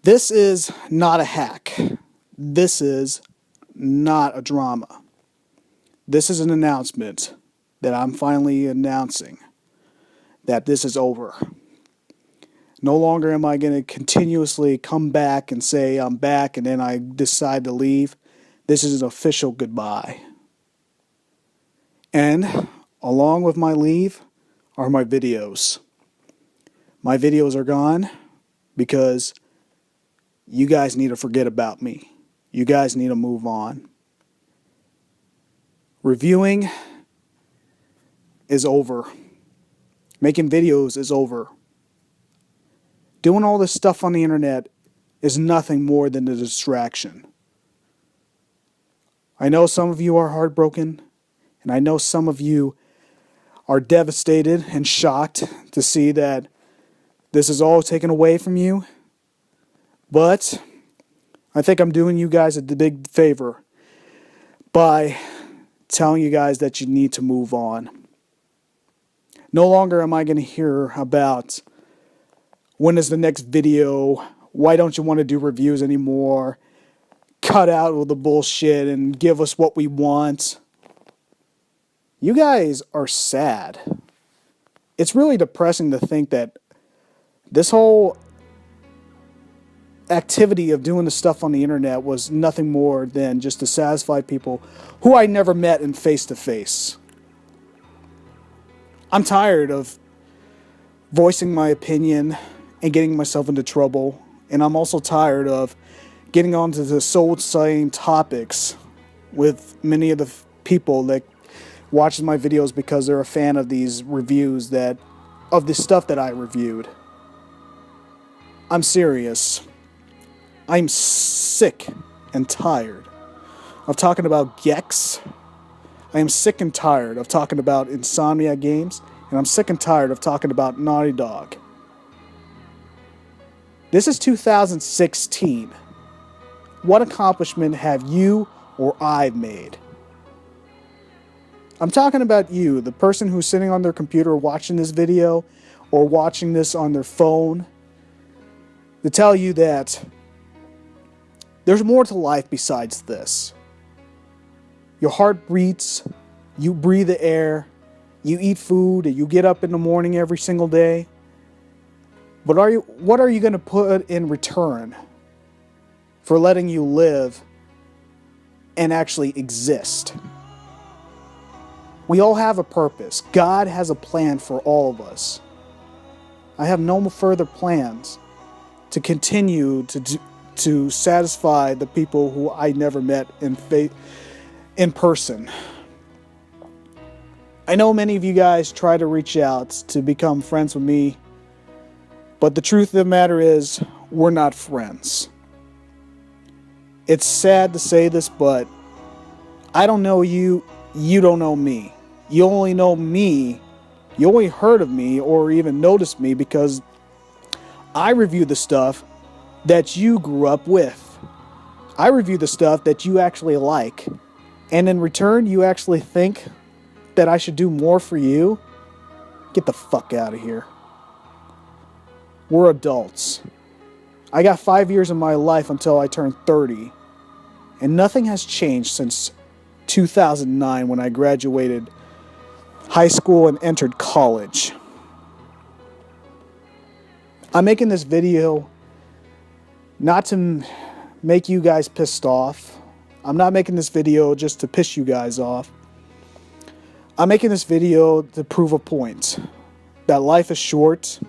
This is not a hack. This is not a drama. This is an announcement that I'm finally announcing that this is over. No longer am I going to continuously come back and say I'm back and then I decide to leave. This is an official goodbye. And along with my leave are my videos. My videos are gone because you guys need to forget about me. You guys need to move on. Reviewing is over. Making videos is over. Doing all this stuff on the internet is nothing more than a distraction. I know some of you are heartbroken, and I know some of you are devastated and shocked to see that this is all taken away from you. But I think I'm doing you guys a big favor by telling you guys that you need to move on. No longer am I going to hear about when is the next video, why don't you want to do reviews anymore, cut out all the bullshit and give us what we want. You guys are sad. It's really depressing to think that this whole activity of doing the stuff on the internet was nothing more than just to satisfy people who I never met in face to face. I'm tired of voicing my opinion and getting myself into trouble, and I'm also tired of getting onto the same topics with many of the people that watch my videos because they're a fan of these reviews of the stuff that I reviewed. I'm serious. I'm sick and tired of talking about Gex. I am sick and tired of talking about Insomnia Games. And I'm sick and tired of talking about Naughty Dog. This is 2016. What accomplishment have you or I made? I'm talking about you, the person who's sitting on their computer watching this video or watching this on their phone, to tell you that there's more to life besides this. Your heart beats, you breathe the air, you eat food, and you get up in the morning every single day. But what are you going to put in return for letting you live and actually exist? We all have a purpose. God has a plan for all of us. I have no further plans to continue to satisfy the people who I never met in person. I know many of you guys try to reach out to become friends with me, but the truth of the matter is, we're not friends. It's sad to say this, but I don't know you, you don't know me. You only know me, you only heard of me or even noticed me because I review the stuff that you grew up with. I review the stuff that you actually like. And in return, you actually think that I should do more for you? Get the fuck out of here. We're adults. I got 5 years of my life until I turn 30. And nothing has changed since 2009 when I graduated high school and entered college. I'm making this video not to make you guys pissed off. I'm not making this video just to piss you guys off. I'm making this video to prove a point. That life is short,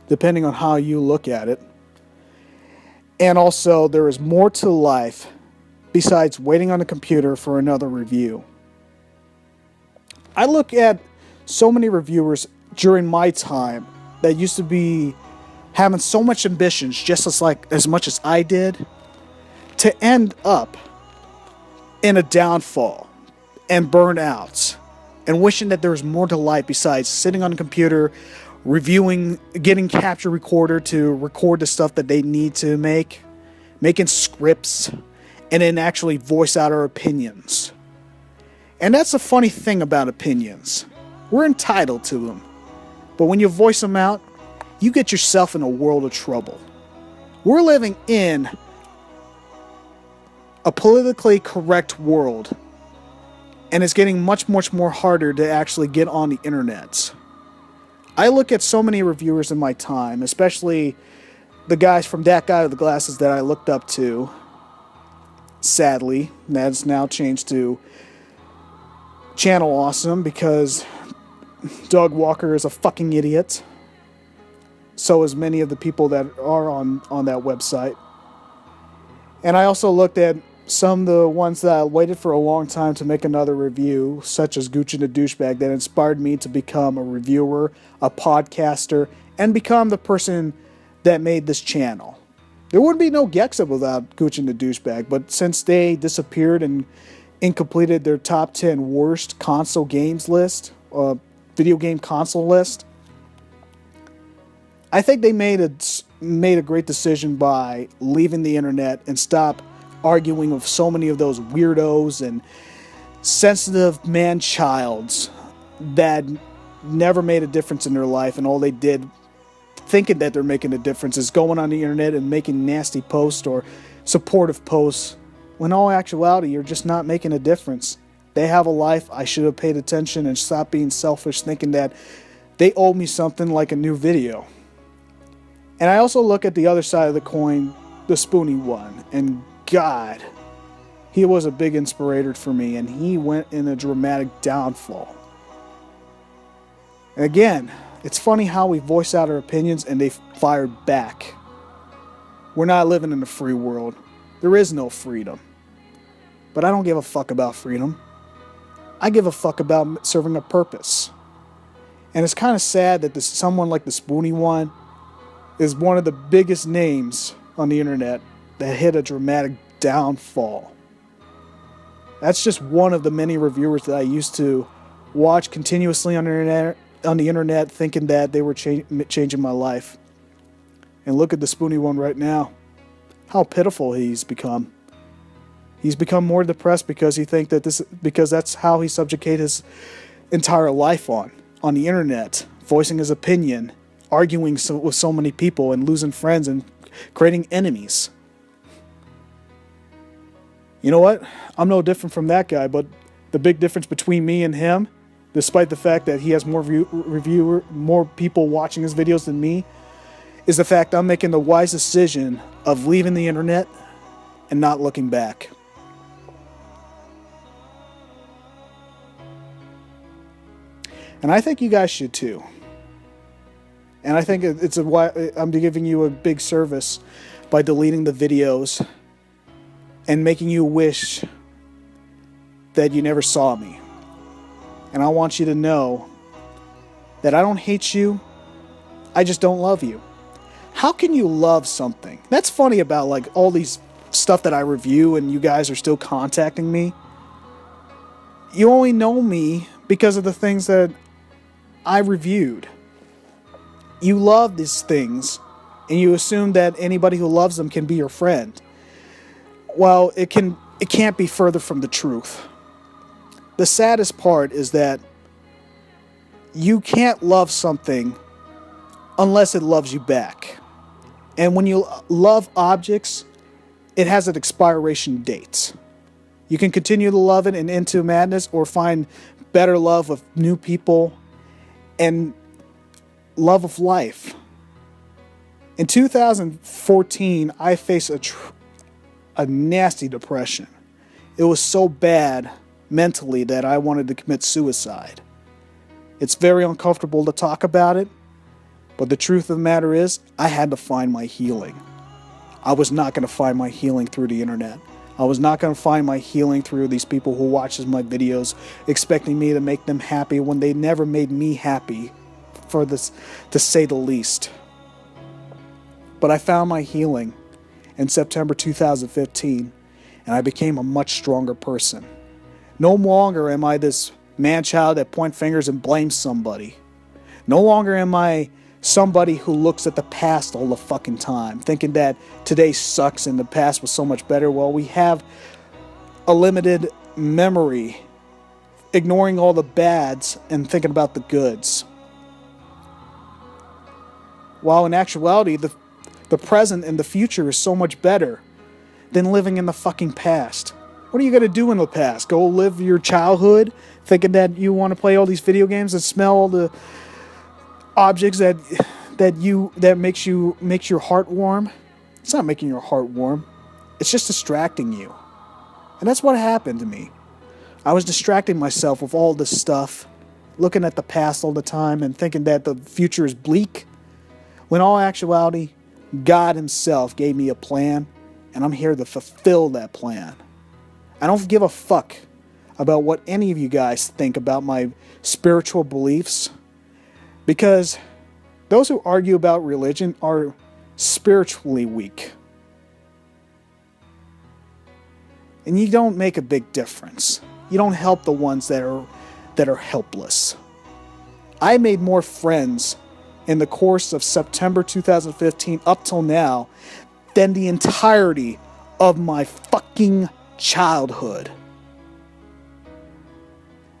depending on how you look at it. And also, there is more to life besides waiting on a computer for another review. I look at so many reviewers during my time that used to be having so much ambitions, just as much as I did, to end up in a downfall and burn out and wishing that there was more to life besides sitting on a computer, reviewing, getting capture recorder to record the stuff that they need to make, making scripts, and then actually voice out our opinions. And that's the funny thing about opinions. We're entitled to them. But when you voice them out, you get yourself in a world of trouble. We're living in a politically correct world, and it's getting much, much more harder to actually get on the internet. I look at so many reviewers in my time, especially the guys from That Guy with the Glasses that I looked up to. Sadly, that's now changed to Channel Awesome because Doug Walker is a fucking idiot. So is many of the people that are on that website. And I also looked at some of the ones that I waited for a long time to make another review, such as Gooch and the Douchebag, that inspired me to become a reviewer, a podcaster, and become the person that made this channel. There would be no Gexup without Gooch and the Douchebag, but since they disappeared and incompleted their top 10 worst console games list, video game console list, I think they made a great decision by leaving the internet and stop arguing with so many of those weirdos and sensitive man-childs that never made a difference in their life, and all they did, thinking that they're making a difference, is going on the internet and making nasty posts or supportive posts, when in all actuality, you're just not making a difference. They have a life. I should have paid attention and stopped being selfish, thinking that they owe me something like a new video. And I also look at the other side of the coin, the Spoony one, and God, he was a big inspirator for me, and he went in a dramatic downfall. And again, it's funny how we voice out our opinions and they fired back. We're not living in a free world. There is no freedom. But I don't give a fuck about freedom. I give a fuck about serving a purpose. And it's kind of sad that someone like the Spoony one is one of the biggest names on the internet that hit a dramatic downfall. That's just one of the many reviewers that I used to watch continuously on the internet thinking that they were changing my life. And look at the Spoony one right now. How pitiful he's become. He's become more depressed because because that's how he subjugated his entire life on the internet, voicing his opinion, arguing with so many people and losing friends and creating enemies. You know what? I'm no different from that guy, but the big difference between me and him, despite the fact that he has more people watching his videos than me, is the fact I'm making the wise decision of leaving the internet and not looking back. And I think you guys should too. And I think I'm giving you a big service by deleting the videos and making you wish that you never saw me. And I want you to know that I don't hate you, I just don't love you. How can you love something? That's funny about like all these stuff that I review and you guys are still contacting me. You only know me because of the things that I reviewed. You love these things and you assume that anybody who loves them can be your friend. Well, it can't be further from the truth. The saddest part is that you can't love something unless it loves you back. And when you love objects, it has an expiration date. You can continue to love it and into madness, or find better love of new people and love of life. In 2014, I faced a nasty depression. It was so bad mentally that I wanted to commit suicide. It's very uncomfortable to talk about it, but the truth of the matter is, I had to find my healing. I was not going to find my healing through the internet. I was not going to find my healing through these people who watches my videos expecting me to make them happy when they never made me happy, for this, to say the least. But I found my healing in September 2015, and I became a much stronger person. No longer am I this man-child that points fingers and blames somebody. No longer am I somebody who looks at the past all the fucking time, thinking that today sucks and the past was so much better. Well, we have a limited memory, ignoring all the bads and thinking about the goods. While in actuality, The present and the future is so much better than living in the fucking past. What are you going to do in the past? Go live your childhood thinking that you want to play all these video games and smell all the objects that makes your heart warm? It's not making your heart warm. It's just distracting you. And that's what happened to me. I was distracting myself with all this stuff, looking at the past all the time and thinking that the future is bleak, when in all actuality, God himself gave me a plan, and I'm here to fulfill that plan. I don't give a fuck about what any of you guys think about my spiritual beliefs, because those who argue about religion are spiritually weak. And you don't make a big difference. You don't help the ones that are helpless. I made more friends in the course of September 2015 up till now than the entirety of my fucking childhood.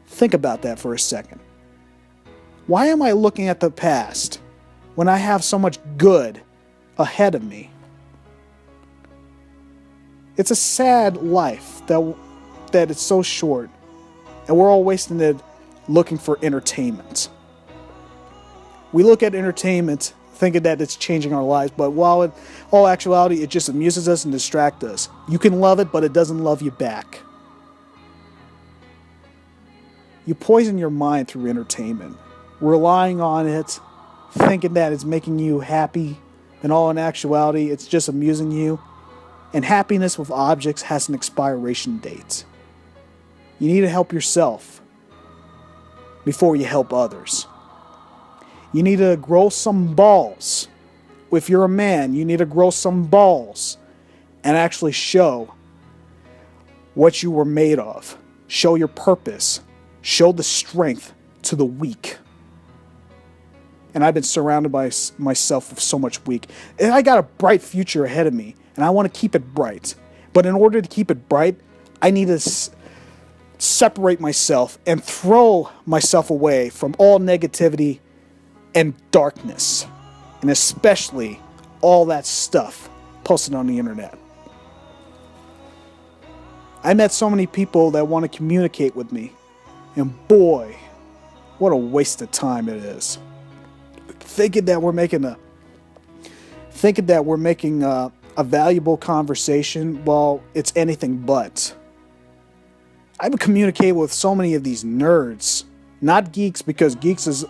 Think about that for a second. Why am I looking at the past when I have so much good ahead of me? It's a sad life that it's so short, and we're all wasting it looking for entertainment. We look at entertainment thinking that it's changing our lives, but while in all actuality it just amuses us and distracts us. You can love it, but it doesn't love you back. You poison your mind through entertainment, relying on it, thinking that it's making you happy, and all in actuality it's just amusing you. And happiness with objects has an expiration date. You need to help yourself before you help others. You need to grow some balls. If you're a man, you need to grow some balls and actually show what you were made of. Show your purpose. Show the strength to the weak. And I've been surrounded by myself with so much weak. And I got a bright future ahead of me, and I want to keep it bright. But in order to keep it bright, I need to separate myself and throw myself away from all negativity and darkness, and especially all that stuff posted on the internet. I met so many people that want to communicate with me, and boy, what a waste of time it is. Thinking that we're making a valuable conversation, well, it's anything but. I've been communicating with so many of these nerds, not geeks, because geeks is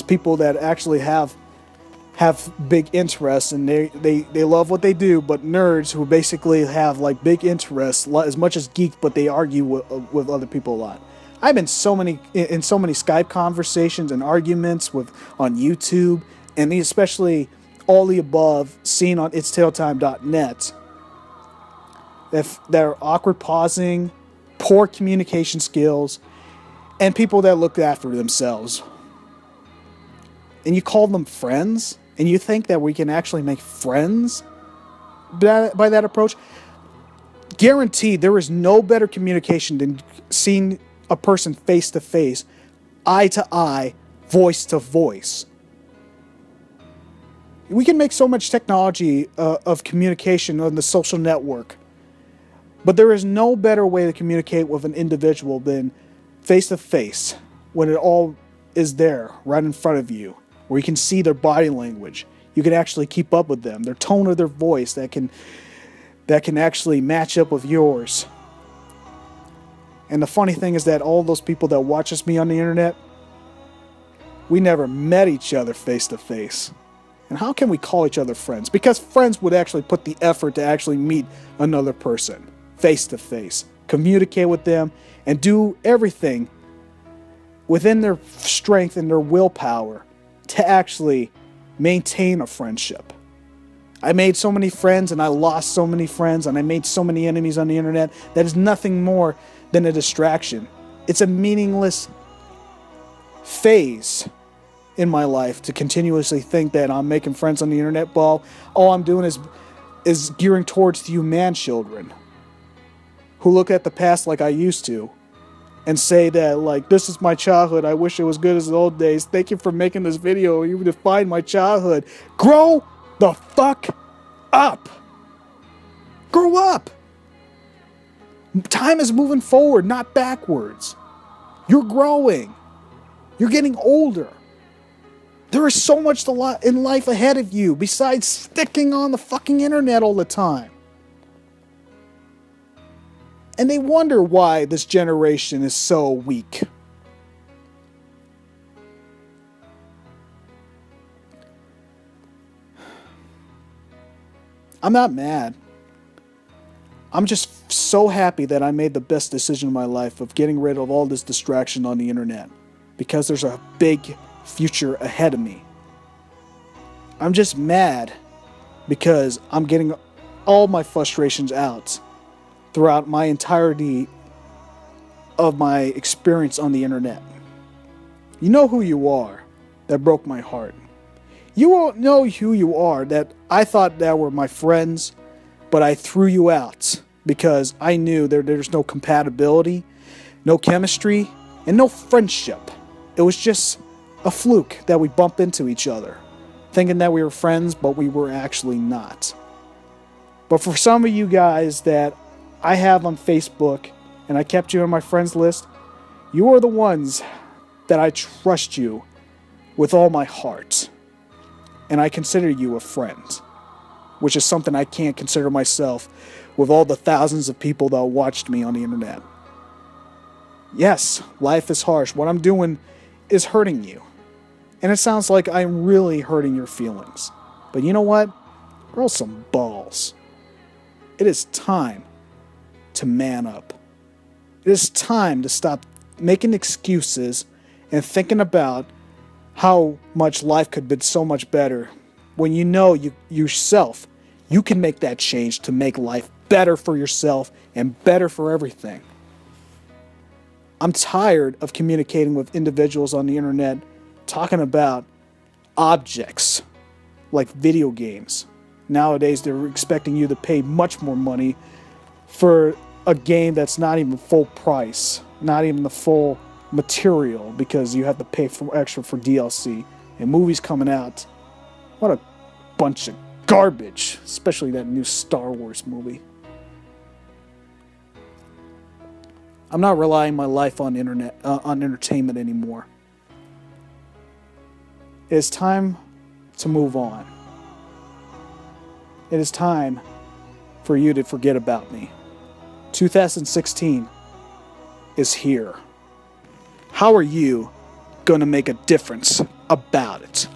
people that actually have big interests and they love what they do, but nerds who basically have like big interests as much as geeks, but they argue with other people a lot. I've been in so many Skype conversations and arguments on YouTube, and especially all the above seen on itstailtime.net that are awkward pausing, poor communication skills, and people that look after themselves. And you call them friends, and you think that we can actually make friends by that approach? Guaranteed, there is no better communication than seeing a person face to face, eye to eye, voice to voice. We can make so much technology of communication on the social network, but there is no better way to communicate with an individual than face to face, when it all is there right in front of you, where you can see their body language. You can actually keep up with them, their tone of their voice that can actually match up with yours. And the funny thing is that all those people that watches me on the internet, we never met each other face to face. And how can we call each other friends? Because friends would actually put the effort to actually meet another person face to face, communicate with them, and do everything within their strength and their willpower to actually maintain a friendship. I made so many friends, and I lost so many friends, and I made so many enemies on the internet that is nothing more than a distraction. It's a meaningless phase in my life to continuously think that I'm making friends on the internet. Well, all I'm doing is gearing towards you man children who look at the past like I used to and say that, like, this is my childhood. I wish it was good as the old days. Thank you for making this video. You defined my childhood. Grow the fuck up. Grow up. Time is moving forward, not backwards. You're growing. You're getting older. There is so much in life ahead of you besides sticking on the fucking internet all the time. And they wonder why this generation is so weak. I'm not mad. I'm just so happy that I made the best decision of my life of getting rid of all this distraction on the internet, because there's a big future ahead of me. I'm just mad because I'm getting all my frustrations out throughout my entirety of my experience on the internet. You know who you are. That broke my heart. You won't know who you are that I thought that were my friends, but I threw you out because I knew there's no compatibility, no chemistry, and no friendship. It was just a fluke that we bumped into each other, thinking that we were friends, but we were actually not. But for some of you guys that I have on Facebook, and I kept you on my friends list, you are the ones that I trust you with all my heart. And I consider you a friend, which is something I can't consider myself with all the thousands of people that watched me on the internet. Yes, life is harsh. What I'm doing is hurting you. And it sounds like I'm really hurting your feelings. But you know what? Grow some balls. It is time to man up. It is time to stop making excuses and thinking about how much life could be so much better when you know yourself, you can make that change to make life better for yourself and better for everything. I'm tired of communicating with individuals on the internet talking about objects like video games. Nowadays, they're expecting you to pay much more money for a game that's not even full price, not even the full material, because you have to pay for extra for DLC and movies coming out. What a bunch of garbage, especially that new Star Wars movie. I'm not relying my life on on entertainment anymore. It is time to move on. It is time for you to forget about me. 2016 is here. How are you going to make a difference about it?